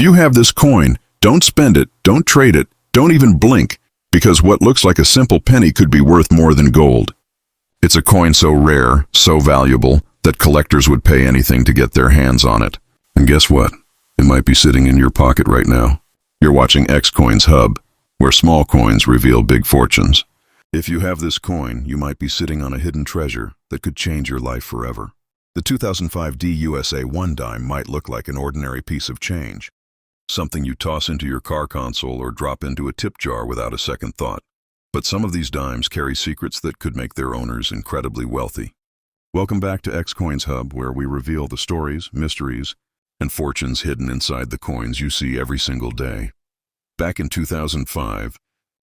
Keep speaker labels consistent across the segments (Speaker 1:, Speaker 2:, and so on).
Speaker 1: you have this coin, don't spend it, don't trade it, don't even blink, because what looks like a simple penny could be worth more than gold. It's a coin so rare, so valuable, that collectors would pay anything to get their hands on it. And guess what? It might be sitting in your pocket right now. You're watching Xcoins Hub, where small coins reveal big fortunes. If you have this coin, you might be sitting on a hidden treasure that could change your life forever. The 2005 USA 1 dime might look like an ordinary piece of change, something you toss into your car console or drop into a tip jar without a second thought. But some of these dimes carry secrets that could make their owners incredibly wealthy. Welcome back to Xcoins Hub, where we reveal the stories, mysteries, and fortunes hidden inside the coins you see every single day. Back in 2005,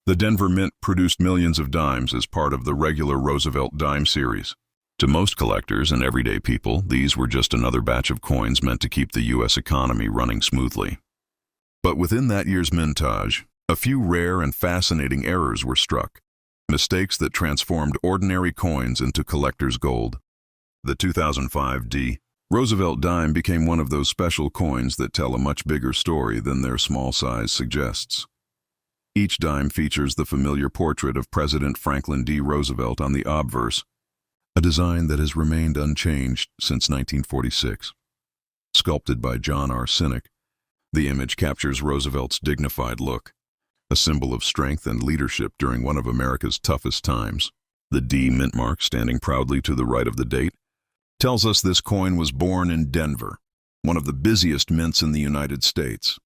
Speaker 1: the Denver Mint produced millions of dimes as part of the regular Roosevelt dime series. To most collectors and everyday people, these were just another batch of coins meant to keep the U.S. economy running smoothly. But within that year's mintage, a few rare and fascinating errors were struck, mistakes that transformed ordinary coins into collector's gold. The 2005 Roosevelt dime became one of those special coins that tell a much bigger story than their small size suggests. Each dime features the familiar portrait of President Franklin D. Roosevelt on the obverse, a design that has remained unchanged since 1946. Sculpted by John R. Sinek, the image captures Roosevelt's dignified look, a symbol of strength and leadership during one of America's toughest times. The D mint mark, standing proudly to the right of the date, tells us this coin was born in Denver, one of the busiest mints in the United States.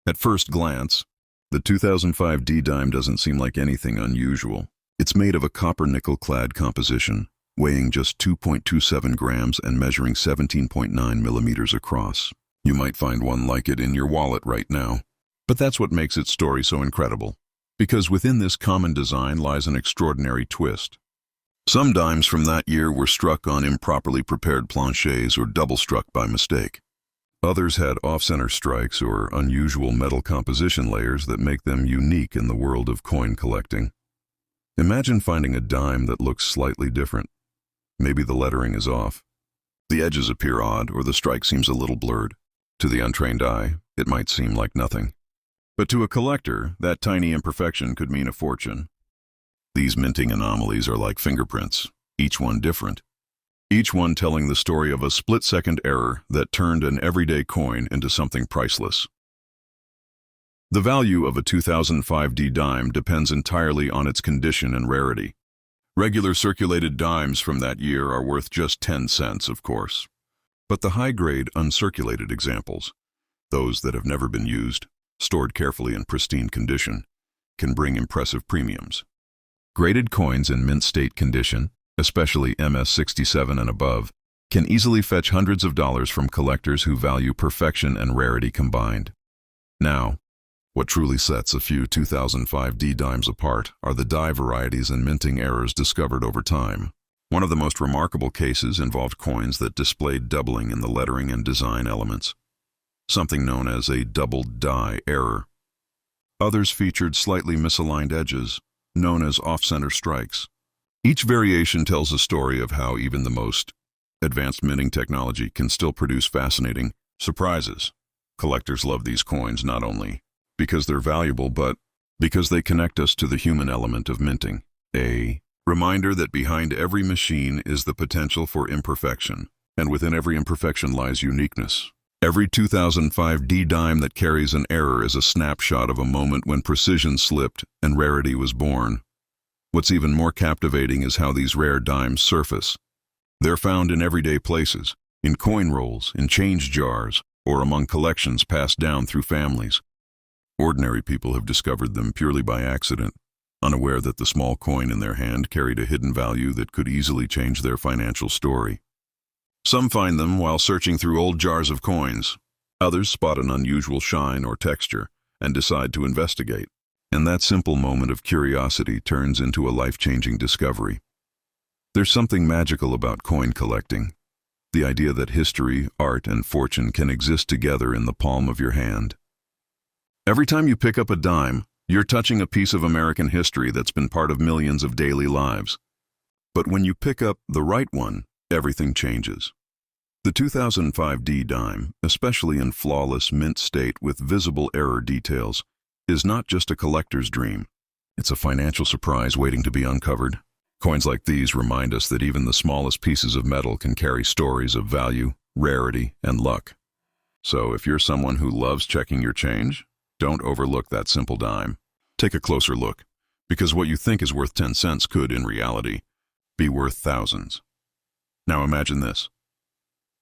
Speaker 1: At first glance, the 2005 D dime doesn't seem like anything unusual. It's made of a copper-nickel-clad composition, weighing just 2.27 grams and measuring 17.9 millimeters across. You might find one like it in your wallet right now. But that's what makes its story so incredible, because within this common design lies an extraordinary twist. Some dimes from that year were struck on improperly prepared planchets or double-struck by mistake. Others had off-center strikes or unusual metal composition layers that make them unique in the world of coin collecting. Imagine finding a dime that looks slightly different. Maybe the lettering is off. The edges appear odd, or the strike seems a little blurred. To the untrained eye, it might seem like nothing. But to a collector, that tiny imperfection could mean a fortune. These minting anomalies are like fingerprints, each one different. Each one telling the story of a split-second error that turned an everyday coin into something priceless. The value of a 2005 D dime depends entirely on its condition and rarity. Regular circulated dimes from that year are worth just 10 cents, of course. But the high-grade, uncirculated examples, those that have never been used, stored carefully in pristine condition, can bring impressive premiums. Graded coins in mint state condition, especially MS-67 and above, can easily fetch hundreds of dollars from collectors who value perfection and rarity combined. Now, what truly sets a few 2005 D dimes apart are the die varieties and minting errors discovered over time. One of the most remarkable cases involved coins that displayed doubling in the lettering and design elements, something known as a doubled die error. Others featured slightly misaligned edges, known as off-center strikes. Each variation tells a story of how even the most advanced minting technology can still produce fascinating surprises. Collectors love these coins not only because they're valuable, but because they connect us to the human element of minting. A reminder that behind every machine is the potential for imperfection, and within every imperfection lies uniqueness. Every 2005 D dime that carries an error is a snapshot of a moment when precision slipped and rarity was born. What's even more captivating is how these rare dimes surface. They're found in everyday places, in coin rolls, in change jars, or among collections passed down through families. Ordinary people have discovered them purely by accident, unaware that the small coin in their hand carried a hidden value that could easily change their financial story. Some find them while searching through old jars of coins. Others spot an unusual shine or texture and decide to investigate. And that simple moment of curiosity turns into a life-changing discovery. There's something magical about coin collecting. The idea that history, art, and fortune can exist together in the palm of your hand. Every time you pick up a dime, you're touching a piece of American history that's been part of millions of daily lives. But when you pick up the right one, everything changes. The 2005 dime, especially in flawless mint state with visible error details, is not just a collector's dream. It's a financial surprise waiting to be uncovered. Coins like these remind us that even the smallest pieces of metal can carry stories of value, rarity, and luck. So if you're someone who loves checking your change, don't overlook that simple dime. Take a closer look, because what you think is worth 10 cents could, in reality, be worth thousands. Now imagine this.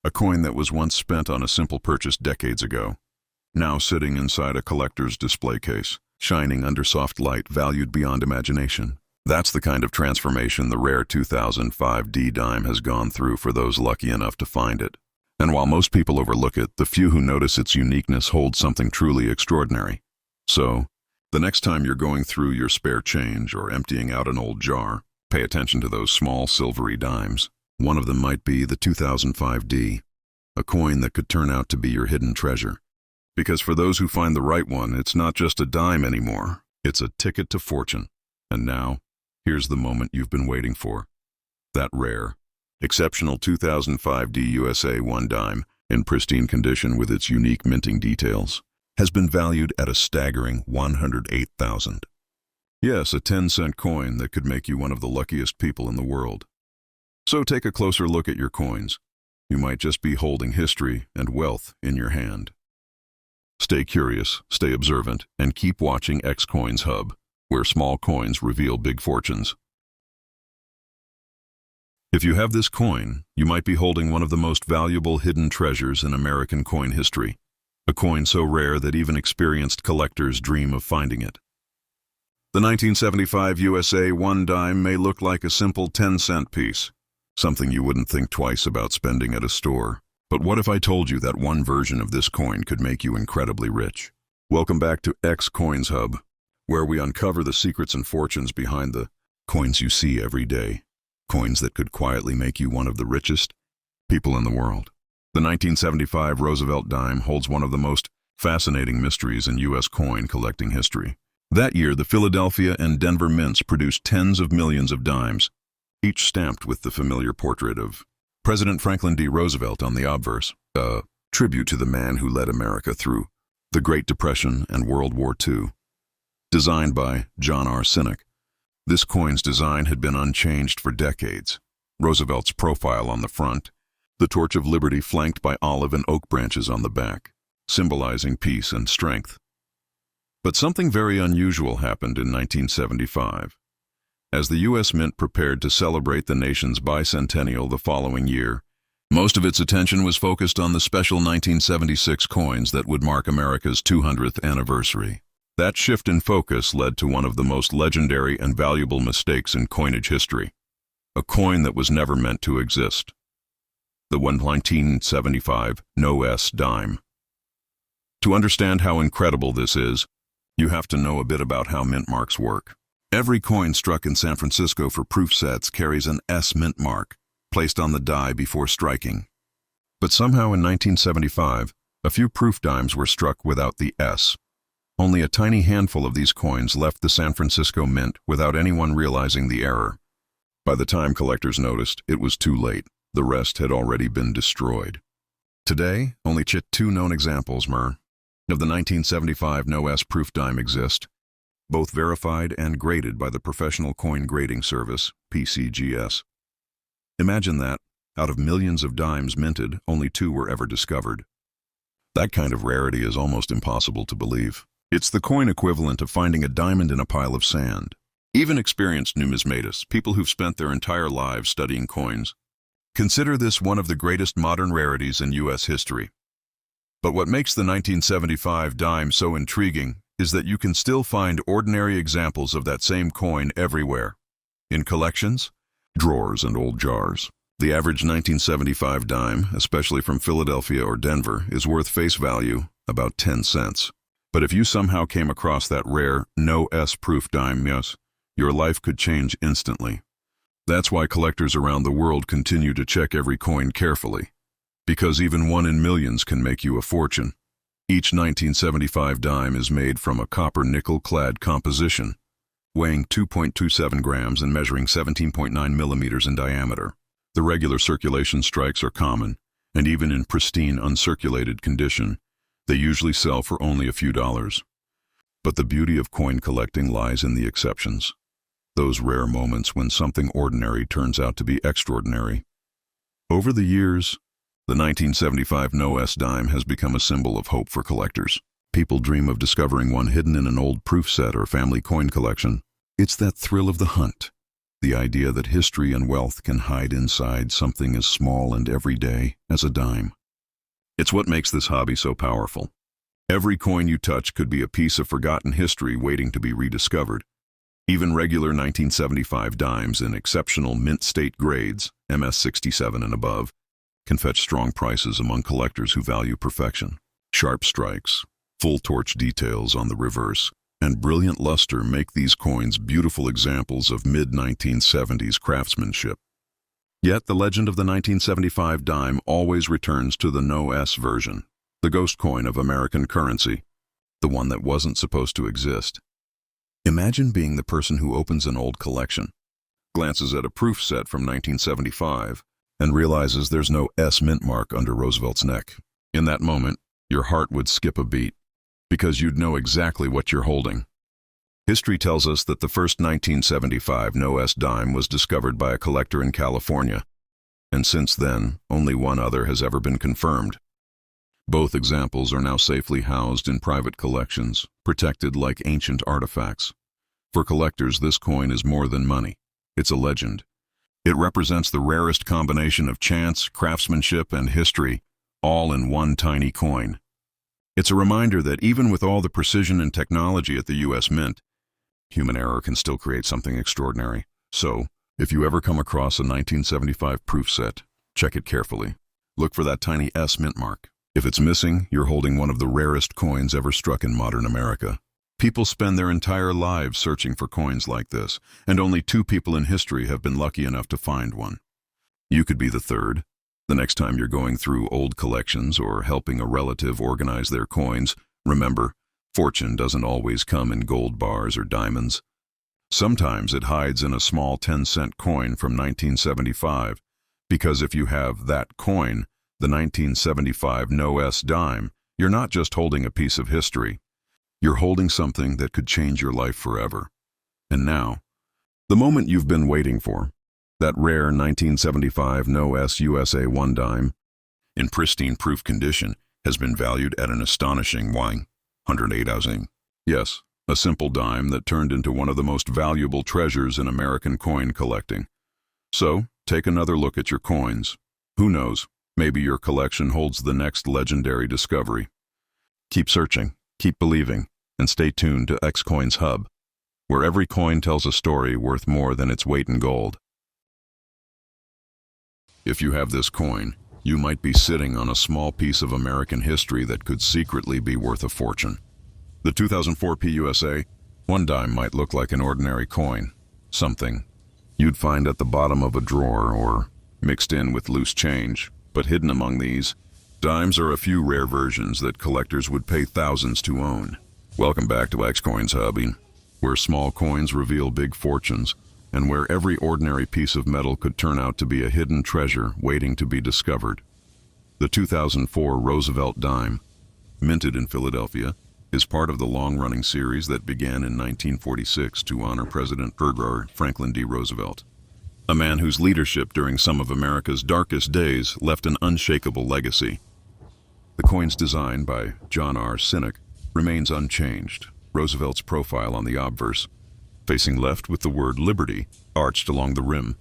Speaker 1: A coin that was once spent on a simple purchase decades ago, now sitting inside a collector's display case, shining under soft light valued beyond imagination. That's the kind of transformation the rare 2005 dime has gone through for those lucky enough to find it. And while most people overlook it, the few who notice its uniqueness hold something truly extraordinary. So, the next time you're going through your spare change or emptying out an old jar, pay attention to those small silvery dimes. One of them might be the 2005 a coin that could turn out to be your hidden treasure. Because for those who find the right one, it's not just a dime anymore, it's a ticket to fortune. And now, here's the moment you've been waiting for. That rare, exceptional 2005 USA 1 dime, in pristine condition with its unique minting details, has been valued at a staggering $108,000. Yes, a 10-cent coin that could make you one of the luckiest people in the world. So take a closer look at your coins. You might just be holding history and wealth in your hand. Stay curious, stay observant, and keep watching Xcoins Hub, where small coins reveal big fortunes. If you have this coin, you might be holding one of the most valuable hidden treasures in American coin history, a coin so rare that even experienced collectors dream of finding it. The 1975 USA 1 dime may look like a simple 10-cent piece, something you wouldn't think twice about spending at a store. But what if I told you that one version of this coin could make you incredibly rich? Welcome back to Xcoins Hub, where we uncover the secrets and fortunes behind the coins you see every day. Coins that could quietly make you one of the richest people in the world. The 1975 Roosevelt dime holds one of the most fascinating mysteries in U.S. coin collecting history. That year, the Philadelphia and Denver mints produced tens of millions of dimes, each stamped with the familiar portrait of President Franklin D. Roosevelt on the obverse, a tribute to the man who led America through the Great Depression and World War II. Designed by John R. Sinek, this coin's design had been unchanged for decades. Roosevelt's profile on the front, the torch of liberty flanked by olive and oak branches on the back, symbolizing peace and strength. But something very unusual happened in 1975. As the U.S. Mint prepared to celebrate the nation's bicentennial the following year, most of its attention was focused on the special 1976 coins that would mark America's 200th anniversary. That shift in focus led to one of the most legendary and valuable mistakes in coinage history, a coin that was never meant to exist. The 1975 No-S dime. To understand how incredible this is, you have to know a bit about how mint marks work. Every coin struck in San Francisco for proof sets carries an S mint mark, placed on the die before striking. But somehow in 1975, a few proof dimes were struck without the S. Only a tiny handful of these coins left the San Francisco Mint without anyone realizing the error. By the time collectors noticed, it was too late. The rest had already been destroyed. Today, only two known examples, of the 1975 No-S proof dime exist, both verified and graded by the Professional Coin Grading Service, PCGS. Imagine that, out of millions of dimes minted, only 2 were ever discovered. That kind of rarity is almost impossible to believe. It's the coin equivalent of finding a diamond in a pile of sand. Even experienced numismatists, people who've spent their entire lives studying coins, consider this one of the greatest modern rarities in U.S. history. But what makes the 1975 dime so intriguing is that you can still find ordinary examples of that same coin everywhere. In collections, drawers, and old jars. The average 1975 dime, especially from Philadelphia or Denver, is worth face value about 10 cents. But if you somehow came across that rare No-S proof dime, your life could change instantly. That's why collectors around the world continue to check every coin carefully, because even 1 in millions can make you a fortune. Each 1975 dime is made from a copper-nickel-clad composition, weighing 2.27 grams and measuring 17.9 millimeters in diameter. The regular circulation strikes are common, and even in pristine, uncirculated condition, they usually sell for only a few dollars. But the beauty of coin collecting lies in the exceptions. Those rare moments when something ordinary turns out to be extraordinary. Over the years, the 1975 No-S dime has become a symbol of hope for collectors. People dream of discovering one hidden in an old proof set or family coin collection. It's that thrill of the hunt, the idea that history and wealth can hide inside something as small and everyday as a dime. It's what makes this hobby so powerful. Every coin you touch could be a piece of forgotten history waiting to be rediscovered. Even regular 1975 dimes in exceptional mint state grades, MS67 and above, can fetch strong prices among collectors who value perfection. Sharp strikes, full torch details on the reverse, and brilliant luster make these coins beautiful examples of mid-1970s craftsmanship. Yet the legend of the 1975 dime always returns to the No-S version, the ghost coin of American currency, the one that wasn't supposed to exist. Imagine being the person who opens an old collection, glances at a proof set from 1975, and realizes there's no S mint mark under Roosevelt's neck. In that moment, your heart would skip a beat, because you'd know exactly what you're holding. History tells us that the first 1975 No-S dime was discovered by a collector in California, and since then, only one other has ever been confirmed. Both examples are now safely housed in private collections, protected like ancient artifacts. For collectors, this coin is more than money. It's a legend. It represents the rarest combination of chance, craftsmanship, and history, all in one tiny coin. It's a reminder that even with all the precision and technology at the U.S. Mint, human error can still create something extraordinary. So, if you ever come across a 1975 proof set, check it carefully. Look for that tiny S mint mark. If it's missing, you're holding one of the rarest coins ever struck in modern America. People spend their entire lives searching for coins like this, and only 2 people in history have been lucky enough to find one. You could be the third. The next time you're going through old collections or helping a relative organize their coins, remember, fortune doesn't always come in gold bars or diamonds. Sometimes it hides in a small 10-cent coin from 1975, because if you have that coin, the 1975 No-S dime, you're not just holding a piece of history. You're holding something that could change your life forever. And now, the moment you've been waiting for, that rare 1975 No-S USA 1 dime, in pristine proof condition, has been valued at an astonishing 108,000. Yes, a simple dime that turned into one of the most valuable treasures in American coin collecting. So, take another look at your coins. Who knows? Maybe your collection holds the next legendary discovery. Keep searching, keep believing, and stay tuned to Xcoins Hub, where every coin tells a story worth more than its weight in gold. If you have this coin, you might be sitting on a small piece of American history that could secretly be worth a fortune. The 2004 PUSA 1 dime might look like an ordinary coin, something you'd find at the bottom of a drawer or mixed in with loose change. But hidden among these dimes are a few rare versions that collectors would pay thousands to own. Welcome back to Xcoins Hub, where small coins reveal big fortunes, and where every ordinary piece of metal could turn out to be a hidden treasure waiting to be discovered. The 2004 Roosevelt dime, minted in Philadelphia, is part of the long-running series that began in 1946 to honor President Franklin D. Roosevelt, a man whose leadership during some of America's darkest days left an unshakable legacy. The coin's design by John R. Sinek remains unchanged. Roosevelt's profile on the obverse, facing left with the word liberty, arched along the rim.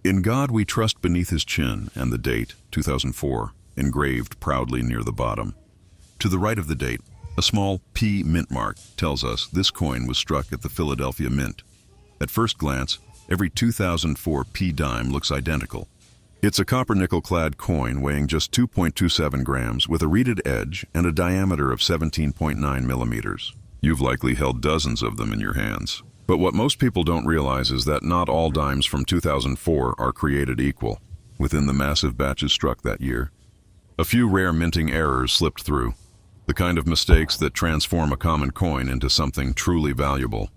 Speaker 1: In God we trust beneath his chin, and the date, 2004, engraved proudly near the bottom. To the right of the date, a small P mint mark tells us this coin was struck at the Philadelphia Mint. At first glance, every 2004 P dime looks identical. It's a copper nickel-clad coin weighing just 2.27 grams with a reeded edge and a diameter of 17.9 millimeters. You've likely held dozens of them in your hands. But what most people don't realize is that not all dimes from 2004 are created equal. Within the massive batches struck that year, a few rare minting errors slipped through, the kind of mistakes that transform a common coin into something truly valuable.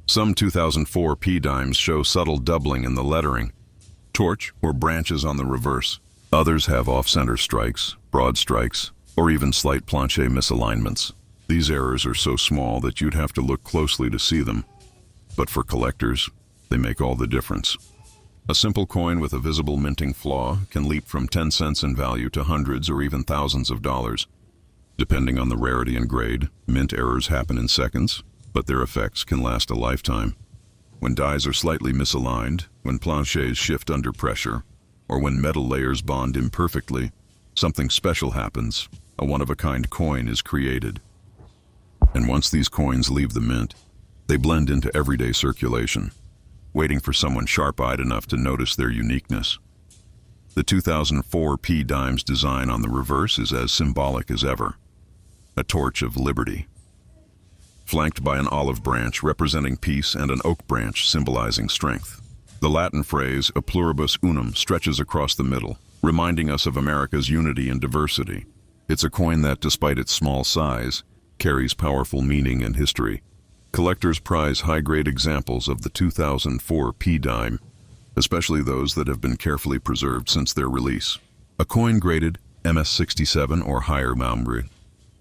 Speaker 1: Some 2004 P dimes show subtle doubling in the lettering, torch or branches on the reverse, Others have off-center strikes, broad strikes, or even slight planche misalignments. These errors are so small that you'd have to look closely to see them. But for collectors, they make all the difference. A simple coin with a visible minting flaw can leap from 10 cents in value to hundreds or even thousands of dollars. Depending on the rarity and grade, mint errors happen in seconds, but their effects can last a lifetime. When dies are slightly misaligned, when planches shift under pressure, or when metal layers bond imperfectly, something special happens. A one-of-a-kind coin is created. And once these coins leave the mint, they blend into everyday circulation, waiting for someone sharp-eyed enough to notice their uniqueness. The 2004 P dime's design on the reverse is as symbolic as ever. A torch of liberty, flanked by an olive branch representing peace and an oak branch symbolizing strength. The Latin phrase, "a pluribus unum," stretches across the middle, reminding us of America's unity and diversity. It's a coin that, despite its small size, carries powerful meaning and history. Collectors prize high-grade examples of the 2004 P dime, especially those that have been carefully preserved since their release. A coin graded MS67 or higher membre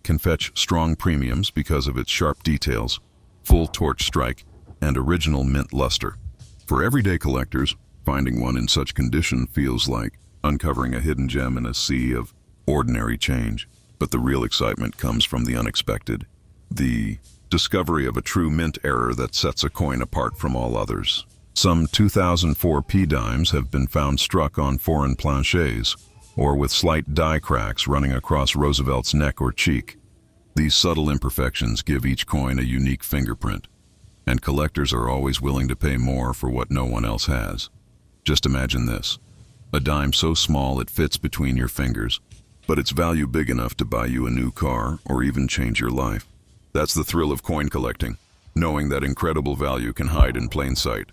Speaker 1: can fetch strong premiums because of its sharp details, full torch strike, and original mint luster. For everyday collectors, finding one in such condition feels like uncovering a hidden gem in a sea of ordinary change. But the real excitement comes from the unexpected, the discovery of a true mint error that sets a coin apart from all others. Some 2004 P dimes have been found struck on foreign planches, or with slight die cracks running across Roosevelt's neck or cheek. These subtle imperfections give each coin a unique fingerprint, and collectors are always willing to pay more for what no one else has. Just imagine this: a dime so small it fits between your fingers, but its value big enough to buy you a new car or even change your life. That's the thrill of coin collecting, knowing that incredible value can hide in plain sight.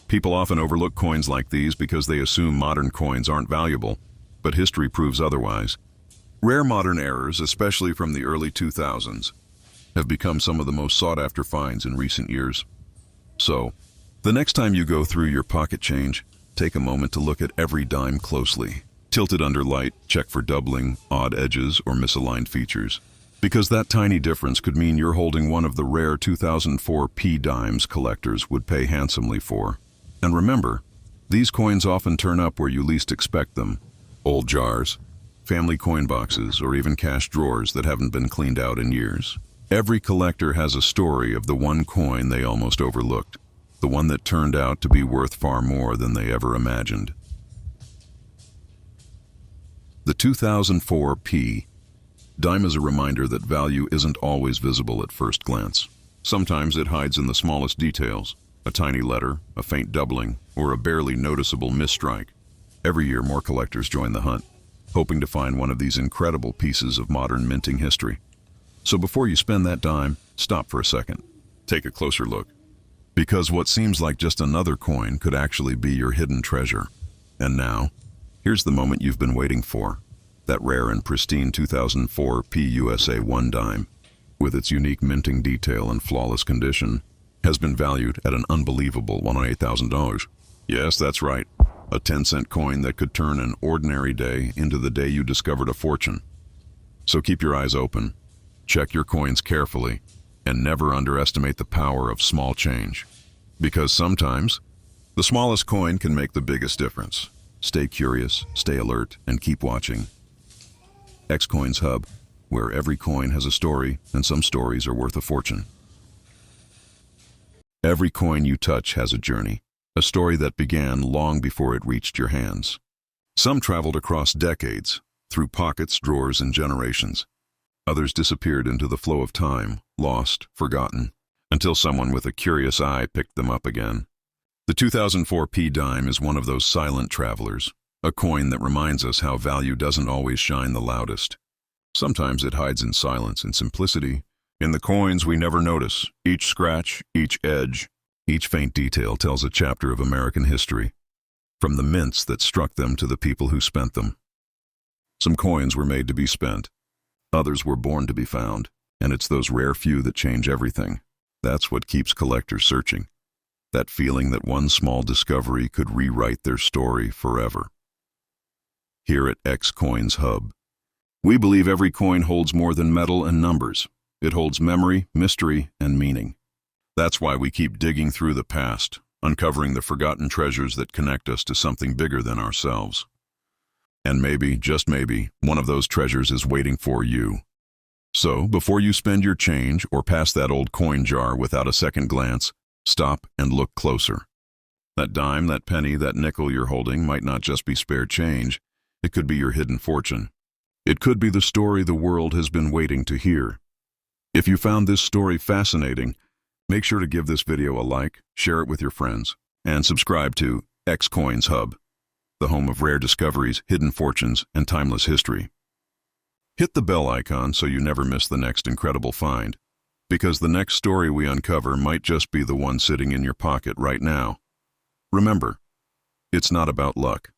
Speaker 1: People often overlook coins like these because they assume modern coins aren't valuable, but history proves otherwise. Rare modern errors, especially from the early 2000s, have become some of the most sought-after finds in recent years. So, the next time you go through your pocket change, take a moment to look at every dime closely. Tilt it under light, check for doubling, odd edges, or misaligned features. Because that tiny difference could mean you're holding one of the rare 2004 P dimes collectors would pay handsomely for. And remember, these coins often turn up where you least expect them. Old jars, family coin boxes, or even cash drawers that haven't been cleaned out in years. Every collector has a story of the one coin they almost overlooked, the one that turned out to be worth far more than they ever imagined. The 2004 P dime is a reminder that value isn't always visible at first glance. Sometimes it hides in the smallest details, a tiny letter, a faint doubling, or a barely noticeable misstrike. Every year more collectors join the hunt, hoping to find one of these incredible pieces of modern minting history. So before you spend that dime, stop for a second. Take a closer look. Because what seems like just another coin could actually be your hidden treasure. And now, here's the moment you've been waiting for. That rare and pristine 2004 PUSA 1 dime, with its unique minting detail and flawless condition, has been valued at an unbelievable $108,000. Yes, that's right. A 10-cent coin that could turn an ordinary day into the day you discovered a fortune. So keep your eyes open, check your coins carefully, and never underestimate the power of small change. Because sometimes, the smallest coin can make the biggest difference. Stay curious, stay alert, and keep watching. Xcoins Hub, where every coin has a story, and some stories are worth a fortune. Every coin you touch has a journey, a story that began long before it reached your hands. Some traveled across decades, through pockets, drawers, and generations. Others disappeared into the flow of time, lost, forgotten, until someone with a curious eye picked them up again. The 2004 P dime is one of those silent travelers, a coin that reminds us how value doesn't always shine the loudest. Sometimes it hides in silence and simplicity, in the coins we never notice. Each scratch, each edge, each faint detail tells a chapter of American history, from the mints that struck them to the people who spent them. Some coins were made to be spent, others were born to be found, and it's those rare few that change everything. That's what keeps collectors searching, that feeling that one small discovery could rewrite their story forever. here at X-Coins Hub. We believe every coin holds more than metal and numbers. It holds memory, mystery, and meaning. That's why we keep digging through the past, uncovering the forgotten treasures that connect us to something bigger than ourselves. And maybe, just maybe, one of those treasures is waiting for you. So, before you spend your change or pass that old coin jar without a second glance, stop and look closer. That dime, that penny, that nickel you're holding might not just be spare change. It could be your hidden fortune. It could be the story the world has been waiting to hear. If you found this story fascinating, make sure to give this video a like, share it with your friends, and subscribe to X-Coins Hub, the home of rare discoveries, hidden fortunes, and timeless history. Hit the bell icon so you never miss the next incredible find, because the next story we uncover might just be the one sitting in your pocket right now. Remember, it's not about luck.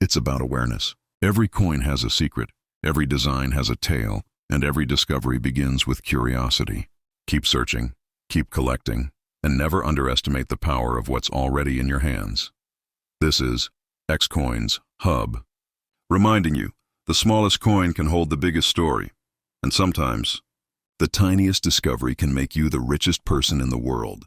Speaker 1: It's about awareness. Every coin has a secret, every design has a tale, and every discovery begins with curiosity. Keep searching, keep collecting, and never underestimate the power of what's already in your hands. This is X-Coins Hub, reminding you, the smallest coin can hold the biggest story, and sometimes, the tiniest discovery can make you the richest person in the world.